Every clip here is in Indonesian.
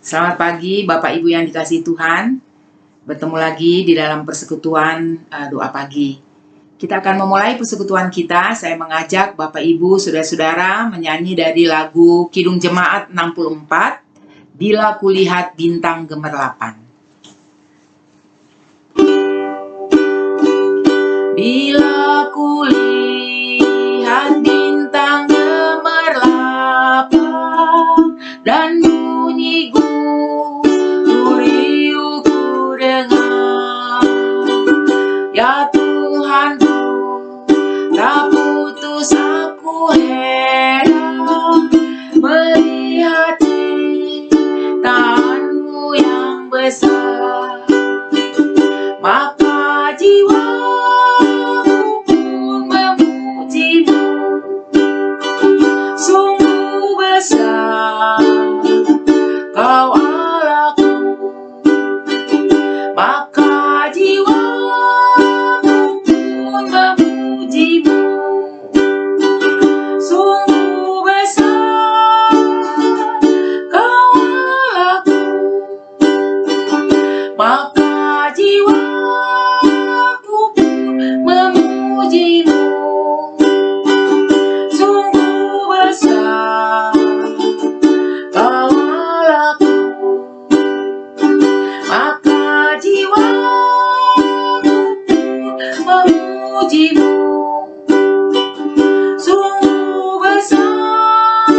Selamat pagi Bapak Ibu yang dikasihi Tuhan. Bertemu lagi di dalam persekutuan doa pagi. Kita akan memulai persekutuan kita. Saya mengajak Bapak Ibu, saudara-saudara menyanyi dari lagu Kidung Jemaat 64, Bila Kulihat Bintang Gemerlapan. Bila kulihat bintang gemerlapan dan bunyi guriu ku dengar, ya Tuhanku, tak putus aku heran melihat ciptaanmu yang besar. Maka jiwaku pun memujimu, sungguh besar Kau Allahku. Maka jiwaku pun memujimu, sungguh besar Kau Allahku. Maka jiwaku pun memujimu, sungguh besar Kau Allahku. Maka jiwaku pun memujimu, sungguh besar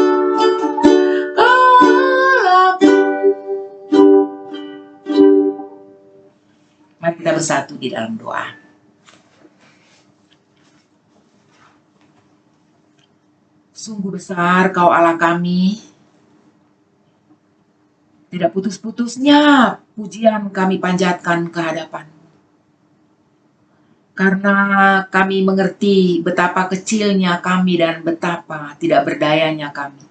Kau Allahku. Mari kita bersatu di dalam doa. Sungguh besar Kau Allah kami. Tidak putus-putusnya pujian kami panjatkan ke hadapan-Mu. Karena kami mengerti betapa kecilnya kami dan betapa tidak berdayanya kami.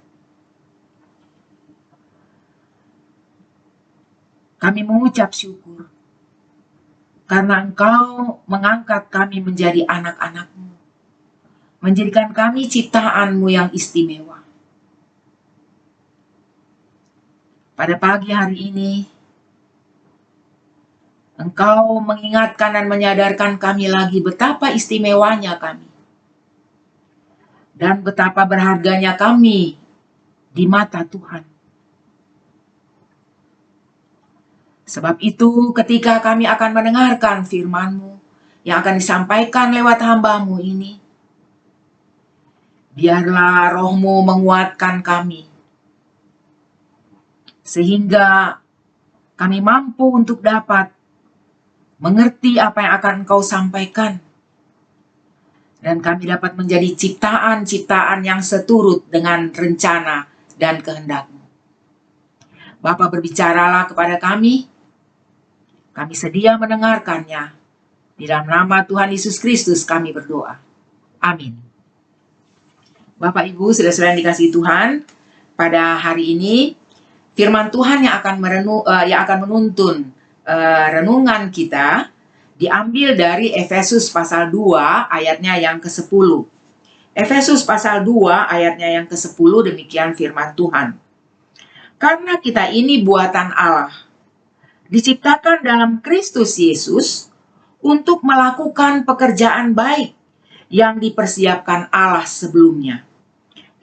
Kami mengucap syukur karena Engkau mengangkat kami menjadi anak-anak-Mu, menjadikan kami ciptaan-Mu yang istimewa. Pada pagi hari ini, Engkau mengingatkan dan menyadarkan kami lagi betapa istimewanya kami, dan betapa berharganya kami di mata Tuhan. Sebab itu, ketika kami akan mendengarkan firman-Mu yang akan disampaikan lewat hamba-Mu ini, biarlah Roh-Mu menguatkan kami, sehingga kami mampu untuk dapat mengerti apa yang akan Engkau sampaikan, dan kami dapat menjadi ciptaan-ciptaan yang seturut dengan rencana dan kehendak-Mu. Bapa, berbicaralah kepada kami sedia mendengarkannya. Di dalam nama Tuhan Yesus Kristus kami berdoa. Amin. Bapak Ibu, saudara-saudara yang dikasihi Tuhan, pada hari ini firman Tuhan yang akan menuntun renungan kita diambil dari Efesus pasal 2 ayatnya yang ke-10. Efesus pasal 2 ayatnya yang ke-10, demikian firman Tuhan. Karena kita ini buatan Allah, diciptakan dalam Kristus Yesus untuk melakukan pekerjaan baik yang dipersiapkan Allah sebelumnya.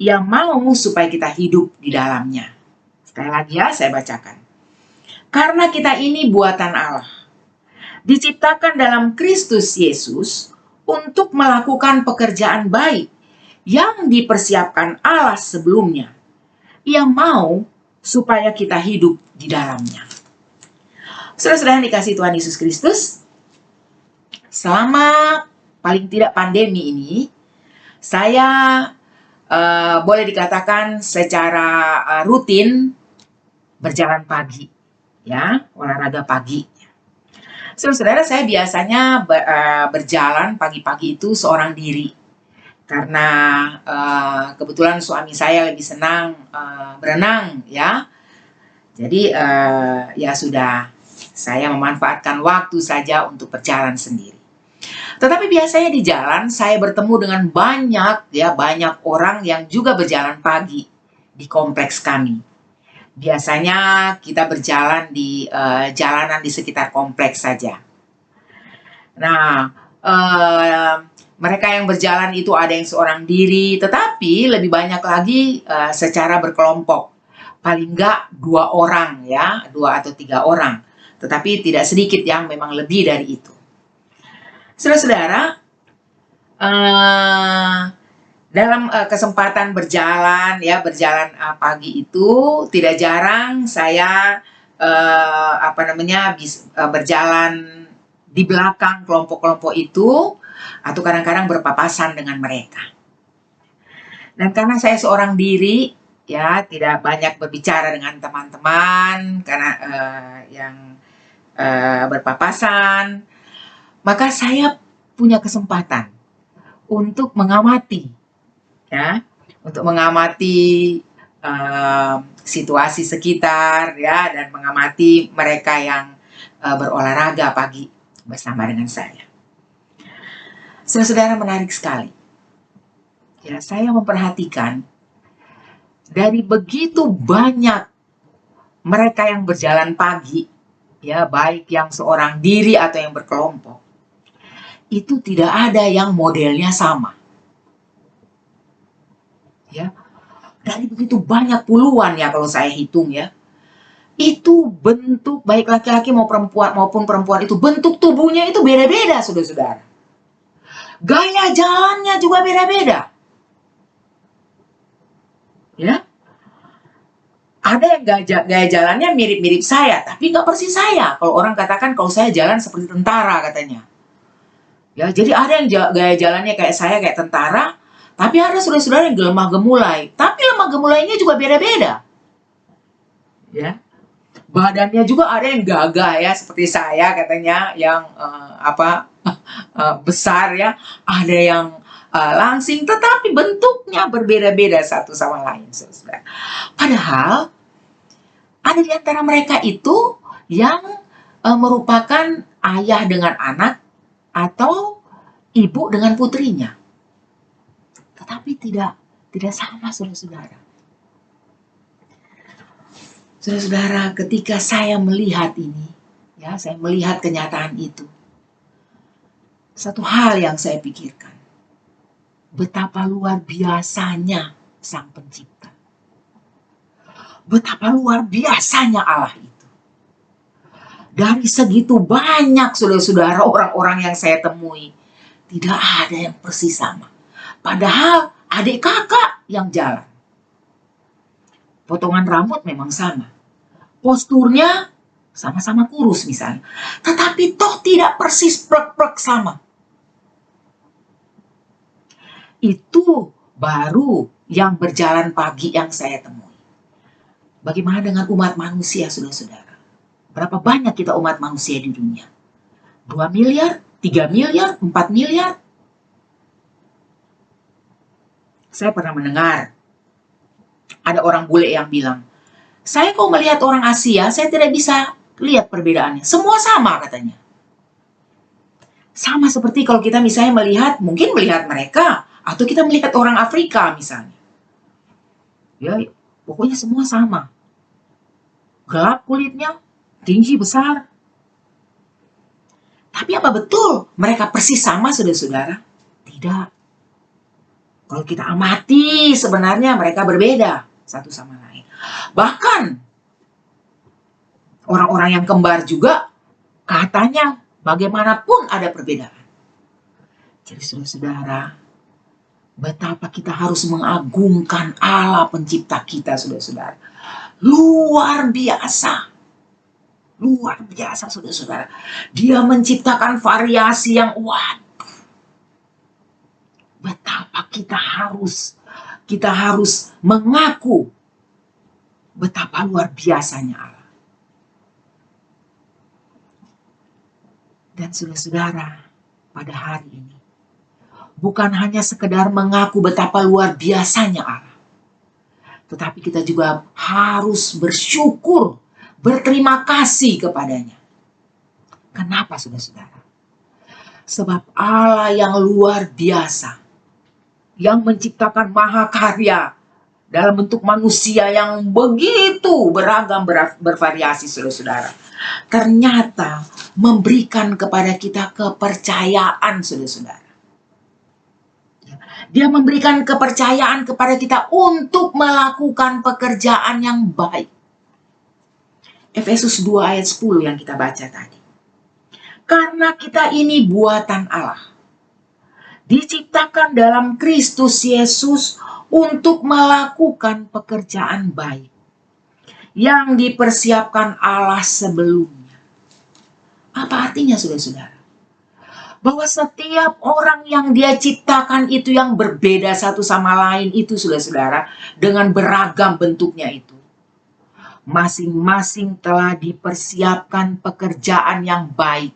Ia mau supaya kita hidup di dalamnya. Sekali lagi ya, saya bacakan. Karena kita ini buatan Allah, diciptakan dalam Kristus Yesus untuk melakukan pekerjaan baik yang dipersiapkan Allah sebelumnya. Ia mau supaya kita hidup di dalamnya. Saudara-saudara yang dikasihi Tuhan Yesus Kristus, selama paling tidak pandemi ini, saya boleh dikatakan secara rutin berjalan pagi, ya, olahraga pagi. Saudara-saudara, saya biasanya berjalan pagi-pagi itu seorang diri, karena kebetulan suami saya lebih senang berenang, ya. Jadi ya sudah, saya memanfaatkan waktu saja untuk berjalan sendiri. Tetapi biasanya di jalan saya bertemu dengan banyak orang yang juga berjalan pagi di kompleks kami. Biasanya kita berjalan di jalanan di sekitar kompleks saja. Nah, mereka yang berjalan itu ada yang seorang diri, tetapi lebih banyak lagi secara berkelompok. Paling enggak 2 orang ya, 2 atau 3 orang. Tetapi tidak sedikit yang memang lebih dari itu. Saudara-saudara, dalam kesempatan berjalan pagi itu tidak jarang saya berjalan di belakang kelompok-kelompok itu atau kadang-kadang berpapasan dengan mereka. Dan karena saya seorang diri, ya tidak banyak berbicara dengan teman-teman karena yang berpapasan, maka saya punya kesempatan untuk mengamati, ya, untuk mengamati situasi sekitar, ya, dan mengamati mereka yang berolahraga pagi bersama dengan saya. Saudara-saudara, menarik sekali. Ya, saya memperhatikan dari begitu banyak mereka yang berjalan pagi, ya, baik yang seorang diri atau yang berkelompok, itu tidak ada yang modelnya sama. Ya, dari begitu banyak puluhan ya kalau saya hitung ya, itu bentuk baik laki-laki maupun perempuan itu bentuk tubuhnya itu beda-beda, saudara-saudara. Gaya jalannya juga beda-beda. Ya, ada yang gaya jalannya mirip-mirip saya, tapi nggak persis saya. Kalau orang katakan kalau saya jalan seperti tentara katanya. Ya, jadi ada yang gaya jalannya kayak saya, kayak tentara, tapi ada saudara-saudara yang lemah gemulai. Tapi lemah gemulainya juga beda-beda. Ya, badannya juga ada yang gagah ya, seperti saya katanya, yang besar ya. Ada yang langsing, tetapi bentuknya berbeda-beda satu sama lain, saudara. Padahal ada di antara mereka itu yang merupakan ayah dengan anak atau ibu dengan putrinya. Tetapi tidak sama, saudara-saudara. Saudara-saudara, ketika saya melihat ini, ya, saya melihat kenyataan itu, satu hal yang saya pikirkan, betapa luar biasanya Sang Pencipta. Betapa luar biasanya Allah itu. Dari segitu banyak saudara-saudara orang-orang yang saya temui, tidak ada yang persis sama. Padahal adik kakak yang jalan. Potongan rambut memang sama. Posturnya sama-sama kurus misalnya. Tetapi toh tidak persis plek-plek sama. Itu baru yang berjalan pagi yang saya temui. Bagaimana dengan umat manusia, saudara-saudara? Berapa banyak kita umat manusia di dunia? 2 miliar, 3 miliar, 4 miliar? Saya pernah mendengar ada orang bule yang bilang, saya kalau melihat orang Asia, saya tidak bisa lihat perbedaannya. Semua sama katanya. Sama seperti kalau kita misalnya mungkin melihat mereka, atau kita melihat orang Afrika misalnya. Ya, pokoknya semua sama. Gelap kulitnya, tinggi besar. Tapi apa betul mereka persis sama, saudara-saudara? Tidak. Kalau kita amati, sebenarnya mereka berbeda satu sama lain. Bahkan orang-orang yang kembar juga katanya bagaimanapun ada perbedaan. Jadi saudara-saudara, betapa kita harus mengagungkan Allah pencipta kita, saudara-saudara. Luar biasa. Luar biasa, saudara-saudara. Dia menciptakan variasi yang betapa kita harus mengaku betapa luar biasanya Allah. Dan saudara-saudara, pada hari ini bukan hanya sekedar mengaku betapa luar biasanya Allah, tetapi kita juga harus bersyukur, berterima kasih kepadanya. Kenapa, saudara-saudara? Sebab Allah yang luar biasa, yang menciptakan mahakarya dalam bentuk manusia yang begitu beragam, bervariasi, saudara-saudara, ternyata memberikan kepada kita kepercayaan, saudara-saudara. Dia memberikan kepercayaan kepada kita untuk melakukan pekerjaan yang baik. Efesus 2 ayat 10 yang kita baca tadi. Karena kita ini buatan Allah, diciptakan dalam Kristus Yesus untuk melakukan pekerjaan baik yang dipersiapkan Allah sebelumnya. Apa artinya, saudara-saudara? Bahwa setiap orang yang dia ciptakan itu yang berbeda satu sama lain itu, saudara-saudara, dengan beragam bentuknya itu, masing-masing telah dipersiapkan pekerjaan yang baik.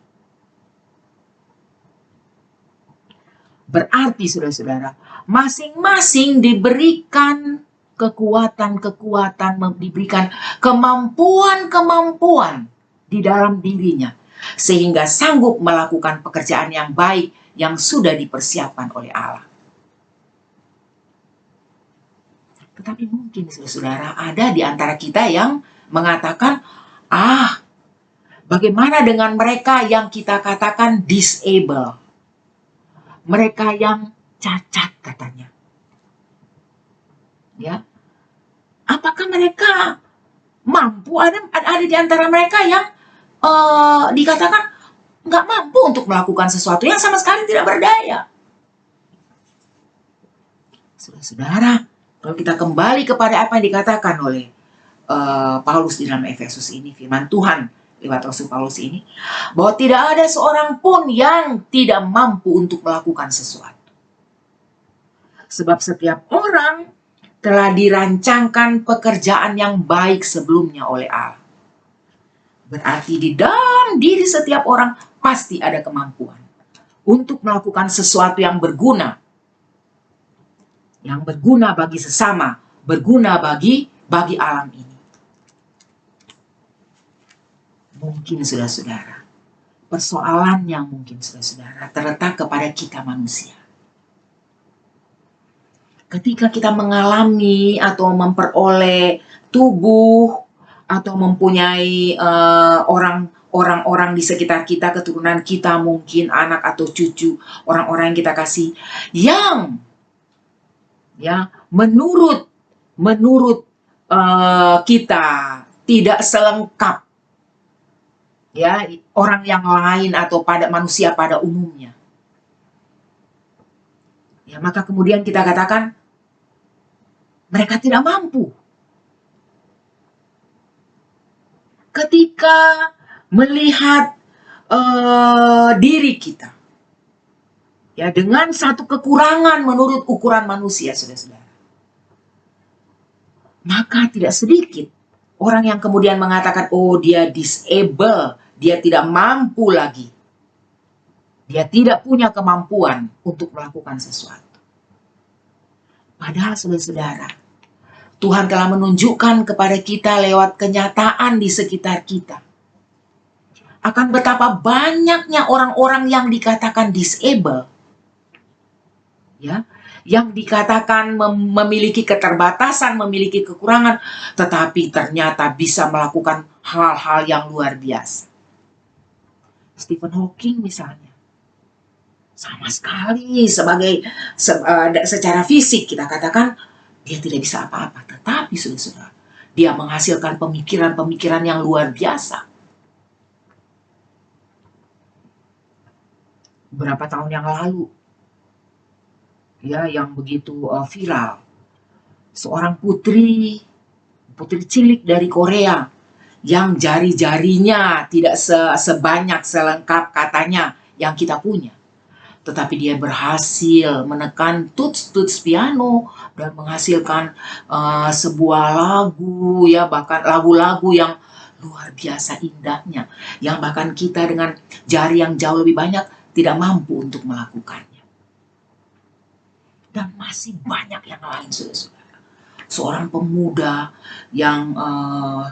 Berarti, saudara-saudara, masing-masing diberikan kekuatan-kekuatan, diberikan kemampuan-kemampuan di dalam dirinya, sehingga sanggup melakukan pekerjaan yang baik yang sudah dipersiapkan oleh Allah. Tetapi mungkin, saudara-saudara, ada di antara kita yang mengatakan, bagaimana dengan mereka yang kita katakan disable? Mereka yang cacat, katanya. Ya, apakah mereka mampu? Ada di antara mereka yang dikatakan nggak mampu untuk melakukan sesuatu yang sama sekali tidak berdaya. Saudara-saudara, kalau kita kembali kepada apa yang dikatakan oleh Paulus di dalam Efesus ini, firman Tuhan lewat Rasul Paulus ini, bahwa tidak ada seorang pun yang tidak mampu untuk melakukan sesuatu. Sebab setiap orang telah dirancangkan pekerjaan yang baik sebelumnya oleh Allah. Berarti di dalam diri setiap orang pasti ada kemampuan untuk melakukan sesuatu yang berguna. Yang berguna bagi sesama, berguna bagi alam ini. Mungkin, saudara-saudara, persoalannya mungkin, saudara-saudara, terletak kepada kita manusia. Ketika kita mengalami atau memperoleh tubuh atau mempunyai orang-orang di sekitar kita, keturunan kita, mungkin anak atau cucu, orang-orang yang kita kasih, yang ya menurut kita tidak selengkap ya orang yang lain atau pada manusia pada umumnya. Ya, maka kemudian kita katakan mereka tidak mampu. Ketika melihat diri kita ya dengan satu kekurangan menurut ukuran manusia, saudara-saudara, maka tidak sedikit orang yang kemudian mengatakan, oh dia disable, dia tidak mampu lagi. Dia tidak punya kemampuan untuk melakukan sesuatu. Padahal, saudara-saudara, Tuhan telah menunjukkan kepada kita lewat kenyataan di sekitar kita akan betapa banyaknya orang-orang yang dikatakan disable, ya, yang dikatakan memiliki keterbatasan, memiliki kekurangan, tetapi ternyata bisa melakukan hal-hal yang luar biasa. Stephen Hawking misalnya, sama sekali secara fisik kita katakan dia tidak bisa apa-apa, tetapi saudara-saudara, dia menghasilkan pemikiran-pemikiran yang luar biasa. Beberapa tahun yang lalu, ya, yang begitu viral, seorang putri cilik dari Korea yang jari-jarinya tidak sebanyak selengkap katanya yang kita punya, tetapi dia berhasil menekan tuts piano dan menghasilkan sebuah lagu, ya, bahkan lagu-lagu yang luar biasa indahnya, yang bahkan kita dengan jari yang jauh lebih banyak tidak mampu untuk melakukannya. Dan masih banyak yang lain, saudara-saudara. Seorang pemuda yang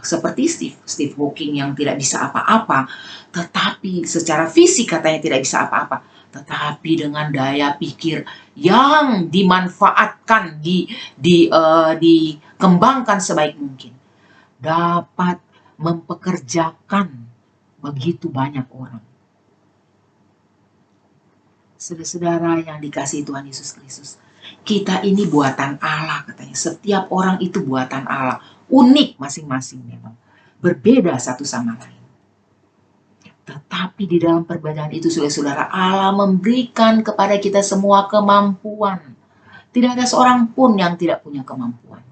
seperti Steve Hawking yang tidak bisa apa-apa, tetapi secara fisik katanya tidak bisa apa-apa, tetapi dengan daya pikir yang dimanfaatkan, dikembangkan sebaik mungkin, dapat mempekerjakan begitu banyak orang. Saudara-saudara yang dikasihi Tuhan Yesus Kristus, kita ini buatan Allah katanya. Setiap orang itu buatan Allah, unik masing-masing memang, berbeda satu sama lain. Tetapi di dalam perbedaan itu, saudara-saudara, Allah memberikan kepada kita semua kemampuan. Tidak ada seorang pun yang tidak punya kemampuan.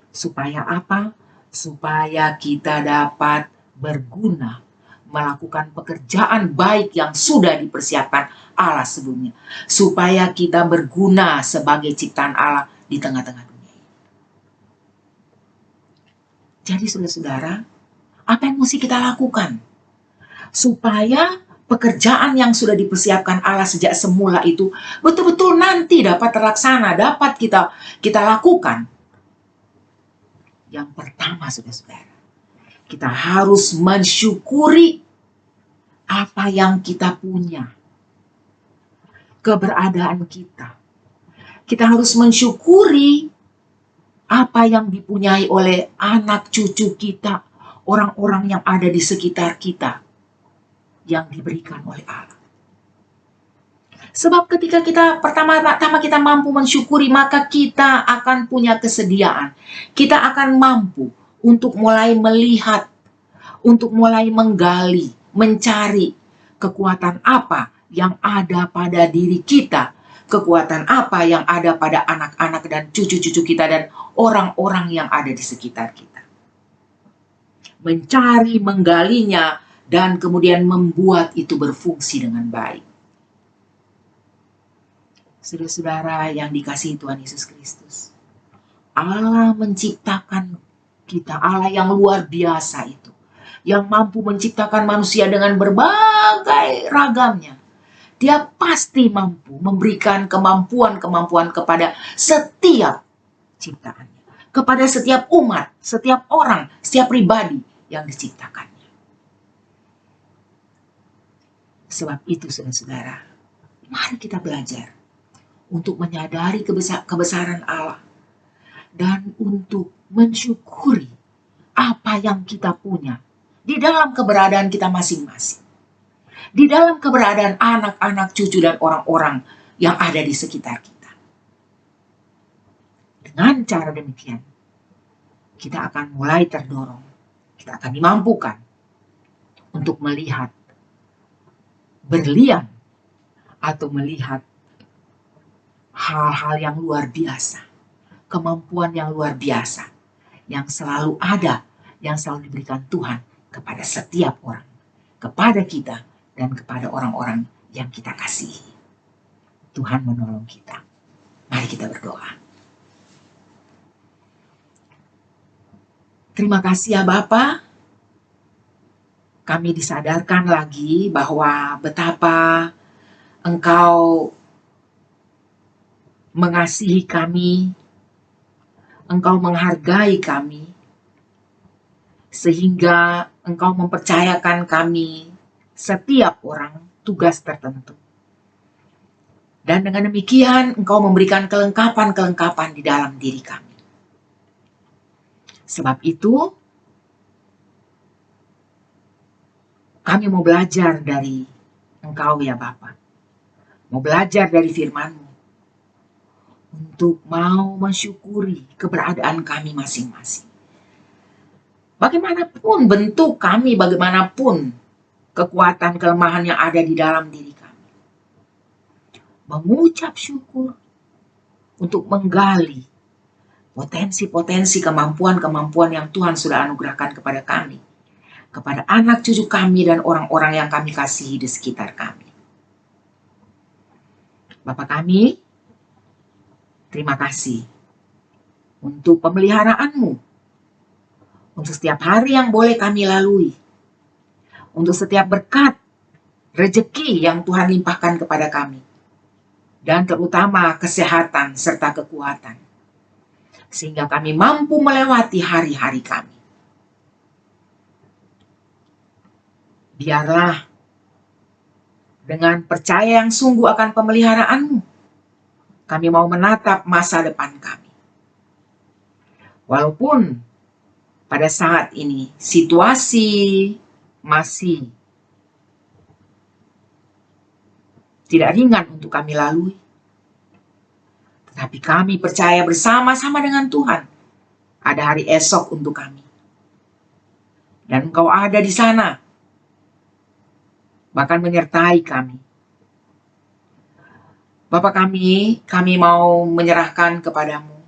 Supaya apa? Supaya kita dapat berguna, melakukan pekerjaan baik yang sudah dipersiapkan Allah sebelumnya. Supaya kita berguna sebagai ciptaan Allah di tengah-tengah dunia ini. Jadi saudara-saudara, apa yang mesti kita lakukan? Supaya pekerjaan yang sudah dipersiapkan Allah sejak semula itu betul-betul nanti dapat terlaksana, dapat kita lakukan. Yang pertama, saudara-saudara, kita harus mensyukuri apa yang kita punya, keberadaan kita. Kita harus mensyukuri apa yang dipunyai oleh anak cucu kita, orang-orang yang ada di sekitar kita, yang diberikan oleh Allah. Sebab ketika kita pertama-tama kita mampu mensyukuri, maka kita akan punya kesediaan. Kita akan mampu untuk mulai melihat, untuk mulai menggali, mencari kekuatan apa yang ada pada diri kita, kekuatan apa yang ada pada anak-anak dan cucu-cucu kita dan orang-orang yang ada di sekitar kita. Mencari, menggalinya, dan kemudian membuat itu berfungsi dengan baik. Saudara-saudara yang dikasihi Tuhan Yesus Kristus, Allah menciptakan kita, Allah yang luar biasa itu, yang mampu menciptakan manusia dengan berbagai ragamnya. Dia pasti mampu memberikan kemampuan-kemampuan kepada setiap ciptaannya, kepada setiap umat, setiap orang, setiap pribadi yang diciptakannya. Sebab itu, saudara-saudara, mari kita belajar untuk menyadari kebesaran Allah dan untuk mensyukuri apa yang kita punya di dalam keberadaan kita masing-masing, di dalam keberadaan anak-anak, cucu, dan orang-orang yang ada di sekitar kita. Dengan cara demikian, kita akan mulai terdorong, kita akan dimampukan untuk melihat berlian atau melihat hal-hal yang luar biasa, kemampuan yang luar biasa, yang selalu ada, yang selalu diberikan Tuhan kepada setiap orang, kepada kita, dan kepada orang-orang yang kita kasihi. Tuhan menolong kita. Mari kita berdoa. Terima kasih ya Bapa. Kami disadarkan lagi bahwa betapa Engkau mengasihi kami, Engkau menghargai kami, sehingga Engkau mempercayakan kami, setiap orang, tugas tertentu. Dan dengan demikian Engkau memberikan kelengkapan-kelengkapan di dalam diri kami. Sebab itu, kami mau belajar dari Engkau ya Bapa. Mau belajar dari firman-Mu. Untuk mau mensyukuri keberadaan kami masing-masing. Bagaimanapun bentuk kami, bagaimanapun kekuatan kelemahan yang ada di dalam diri kami. Mengucap syukur untuk menggali potensi-potensi kemampuan-kemampuan yang Tuhan sudah anugerahkan kepada kami, kepada anak cucu kami dan orang-orang yang kami kasihi di sekitar kami. Bapa kami, terima kasih untuk pemeliharaan-Mu, untuk setiap hari yang boleh kami lalui, untuk setiap berkat, rezeki yang Tuhan limpahkan kepada kami, dan terutama kesehatan serta kekuatan, sehingga kami mampu melewati hari-hari kami. Biarlah Dengan percaya yang sungguh akan pemeliharaanmu, kami mau menatap masa depan kami. Walaupun pada saat ini situasi masih tidak ringan untuk kami lalui, tetapi kami percaya bersama-sama dengan Tuhan ada hari esok untuk kami. Dan Engkau ada di sana, bahkan menyertai kami. Bapa kami mau menyerahkan kepadamu.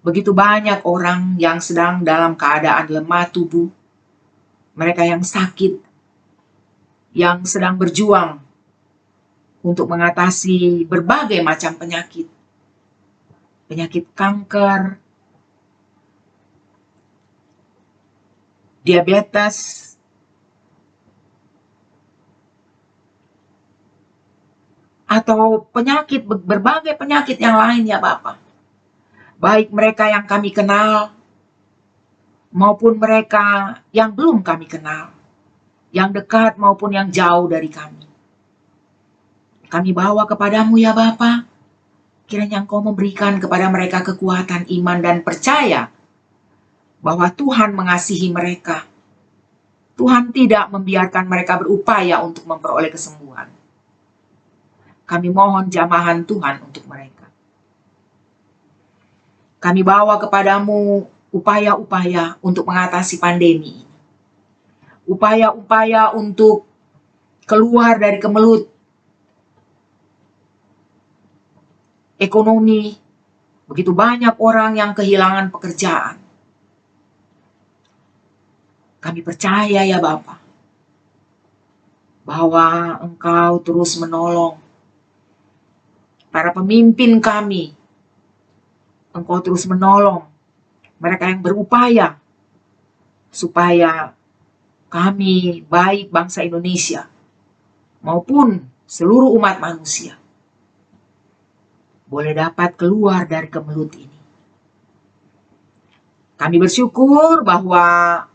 Begitu banyak orang yang sedang dalam keadaan lemah tubuh, mereka yang sakit, yang sedang berjuang untuk mengatasi berbagai macam penyakit. Penyakit kanker, diabetes, atau berbagai penyakit yang lain ya Bapak. Baik mereka yang kami kenal, maupun mereka yang belum kami kenal, yang dekat maupun yang jauh dari kami. Kami bawa kepadamu ya Bapa, kiranya Engkau memberikan kepada mereka kekuatan iman dan percaya bahwa Tuhan mengasihi mereka. Tuhan tidak membiarkan mereka berupaya untuk memperoleh kesembuhan. Kami mohon jamahan Tuhan untuk mereka. Kami bawa kepadamu upaya-upaya untuk mengatasi pandemi ini. Upaya-upaya untuk keluar dari kemelut ekonomi. Begitu banyak orang yang kehilangan pekerjaan. Kami percaya ya Bapa, bahwa Engkau terus menolong para pemimpin kami. Engkau terus menolong mereka yang berupaya supaya kami, baik bangsa Indonesia maupun seluruh umat manusia, boleh dapat keluar dari kemelut ini. Kami bersyukur bahwa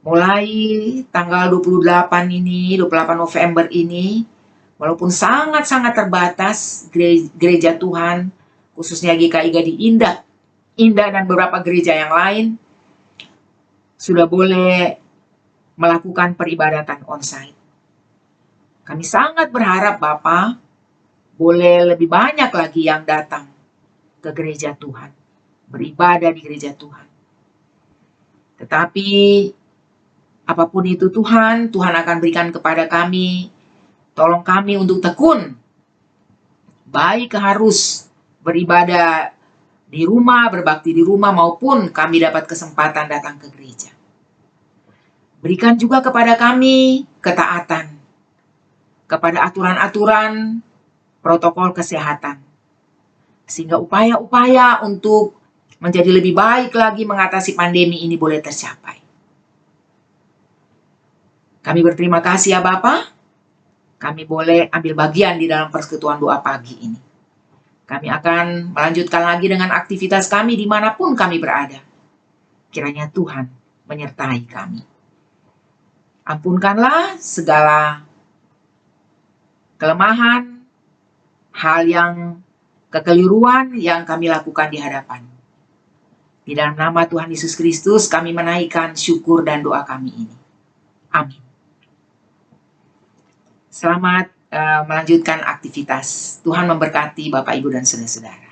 mulai tanggal 28 November ini, walaupun sangat-sangat terbatas, gereja Tuhan, khususnya GKI Gadi Indah dan beberapa gereja yang lain, sudah boleh melakukan peribadatan onsite. Kami sangat berharap Bapak, boleh lebih banyak lagi yang datang ke gereja Tuhan, beribadah di gereja Tuhan. Tetapi apapun itu Tuhan akan berikan kepada kami. Tolong kami untuk tekun, baik harus beribadah di rumah, berbakti di rumah, maupun kami dapat kesempatan datang ke gereja. Berikan juga kepada kami ketaatan kepada aturan-aturan protokol kesehatan, sehingga upaya-upaya untuk menjadi lebih baik lagi mengatasi pandemi ini boleh tercapai. Kami berterima kasih ya Bapak, kami boleh ambil bagian di dalam persekutuan doa pagi ini. Kami akan melanjutkan lagi dengan aktivitas kami dimanapun kami berada. Kiranya Tuhan menyertai kami. Ampunkanlah segala kelemahan, hal yang kekeliruan yang kami lakukan di hadapan. Di dalam nama Tuhan Yesus Kristus kami menaikkan syukur dan doa kami ini. Amin. Selamat melanjutkan aktivitas. Tuhan memberkati Bapak, Ibu, dan saudara-saudara.